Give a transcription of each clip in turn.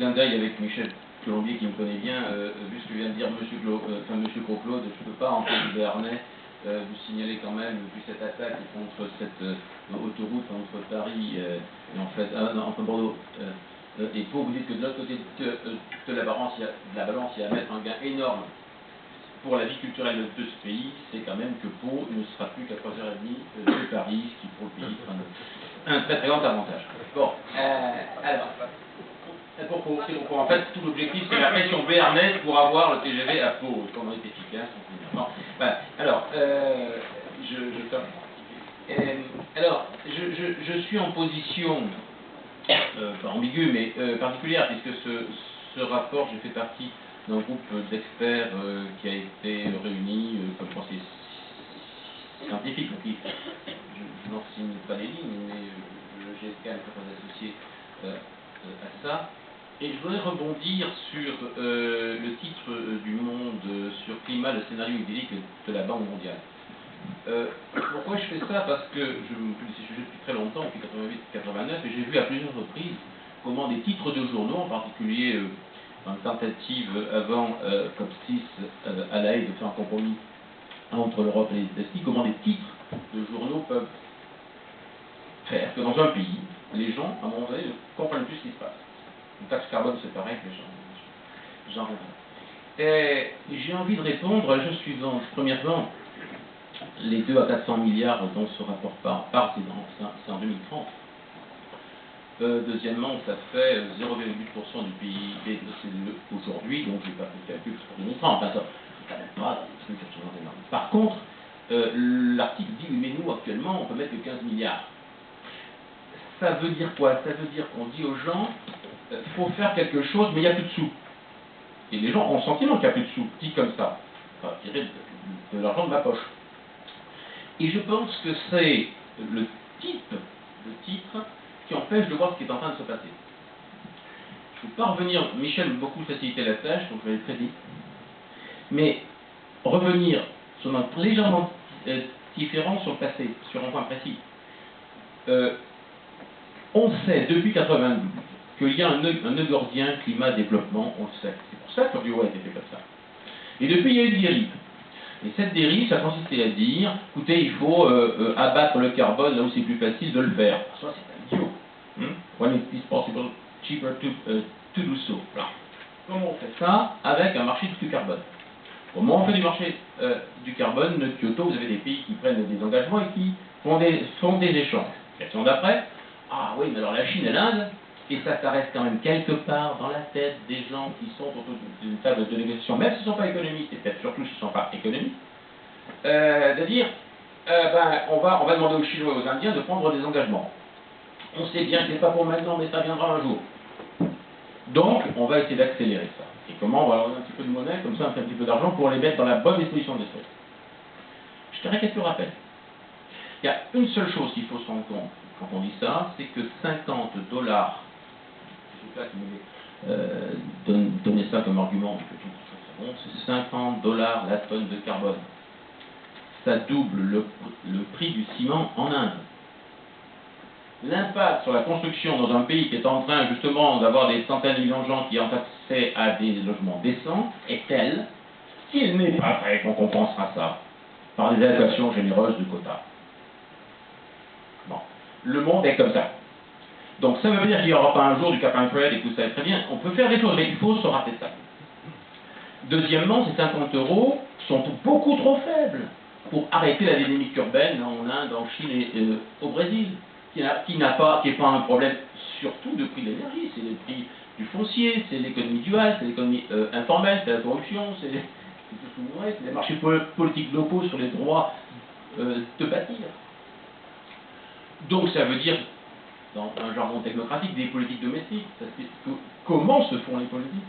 clin d'œil avec Michel Colombier qui me connaît bien, vu ce que vient de dire Monsieur Claude, je ne peux pas empêcher Béarnais de signaler quand même, vu cette attaque contre cette autoroute entre Paris et en fait, entre Bordeaux et Pau, vous dites que de l'autre côté de la balance, il y a à mettre un gain énorme pour la vie culturelle de ce pays, c'est quand même que Pau ne sera plus qu'à 3h30 de Paris, ce qui pour le pays sera un très très grand avantage. Bon, alors, en fait, tout l'objectif c'est la pression béarnaise pour avoir le TGV à Pau, comment est efficace. Bon, voilà. Alors, je suis en position, pas ambiguë, mais particulière, puisque ce rapport, j'ai fait partie d'un groupe d'experts qui a été réuni comme conseiller scientifique. Donc, je n'en signe pas les lignes, mais le GSK est très associé à ça. Et je voudrais rebondir sur le titre du Monde sur climat, le scénario idyllique de la Banque mondiale. Pourquoi je fais ça? Parce que je m'occupe de ces sujets depuis très longtemps, depuis 88-89, et j'ai vu à plusieurs reprises comment des titres de journaux, en particulier dans une tentative avant COP6 à La Haye de faire un compromis entre l'Europe et les États-Unis, comment des titres de journaux peuvent faire que dans un pays, les gens, à un moment donné, ne comprennent plus ce qui se passe. Une taxe carbone, c'est pareil que j'en reviens. Et j'ai envie de répondre à la chose suivante. Premièrement, les 2 à 400 milliards dont ce rapport parle, c'est en 2030. Deuxièmement, ça fait 0,8% du PIB de l'OCDE aujourd'hui, donc je n'ai pas fait le calcul pour 2030. Enfin, ça ne quand même pas des trucs absolument énormes. Par contre, l'article dit, mais nous, actuellement, on peut mettre que 15 milliards. Ça veut dire quoi? Ça veut dire qu'on dit aux gens, il faut faire quelque chose, mais il n'y a plus de sous. Et les gens ont le sentiment qu'il n'y a plus de sous, dit comme ça. Enfin, tirer de l'argent de ma poche. Et je pense que c'est le titre qui empêche de voir ce qui est en train de se passer. Je ne peux pas revenir, Michel m'a beaucoup facilité la tâche, donc je vais aller très vite. Mais revenir sur un légèrement différent sur le passé, sur un point précis. On sait depuis 92 qu'il y a un nœud gordien climat-développement, on le sait. C'est pour ça que le bio a été fait comme ça. Et depuis, il y a eu une dérive. Et cette dérive, ça consistait à dire, écoutez, il faut abattre le carbone là où c'est plus facile de le faire. Ça, c'est un idiot. When it is possible, cheaper to do so. Voilà. Comment on fait ça? Avec un marché du carbone. Comment on fait du marché du carbone de Kyoto? Vous avez des pays qui prennent des engagements et qui font des échanges. Question d'après, ah oui, mais alors la Chine et l'Inde, et ça reste quand même quelque part dans la tête des gens qui sont autour d'une table de négociation, même s'ils ne sont pas économistes, et peut-être surtout s'ils ne sont pas économistes, de dire, on va demander aux Chinois et aux Indiens de prendre des engagements. On sait bien que ce n'est pas pour maintenant, mais ça viendra un jour. Donc, on va essayer d'accélérer ça. Et comment? On va avoir un petit peu de monnaie, comme ça on fait un petit peu d'argent pour les mettre dans la bonne disposition des choses. Je te récapitule. Il y a une seule chose qu'il faut se rendre compte quand on dit ça, c'est que 50 $, je ne sais pas qui m'avait donné ça comme argument, c'est 50 $ la tonne de carbone. Ça double le prix du ciment en Inde. L'impact sur la construction dans un pays qui est en train justement d'avoir des centaines de millions de gens qui ont accès à des logements décents est tel qu'il n'est pas vrai qu'on compensera ça par des allocations généreuses de quotas. Bon. Le monde est comme ça. Donc ça veut dire qu'il n'y aura pas un jour du cap and trade et que vous savez très bien, on peut faire des choses, mais il faut se rappeler ça. Deuxièmement, ces 50 € sont beaucoup trop faibles pour arrêter la dynamique urbaine en Inde, en Chine et au Brésil, qui n'est pas un problème surtout de prix de l'énergie, c'est les prix du foncier, c'est l'économie duale, c'est l'économie informelle, c'est la corruption, c'est tout ce que vous voulez, c'est les marchés politiques locaux sur les droits de bâtir. Donc ça veut dire, dans un jargon technocratique, des politiques domestiques. Comment se font les politiques?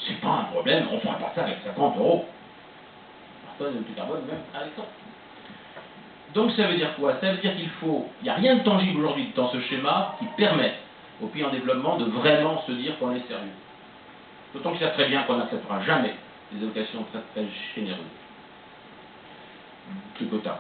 C'est pas un problème, on ne fera pas ça avec 50 €. Personne ne carbone même avec ça. Donc ça veut dire quoi? Ça veut dire qu'il n'y a rien de tangible aujourd'hui dans ce schéma qui permette aux pays en développement de vraiment se dire qu'on est sérieux. D'autant qu'ils savent très bien qu'on n'acceptera jamais des allocations très, très généreuses de quotas.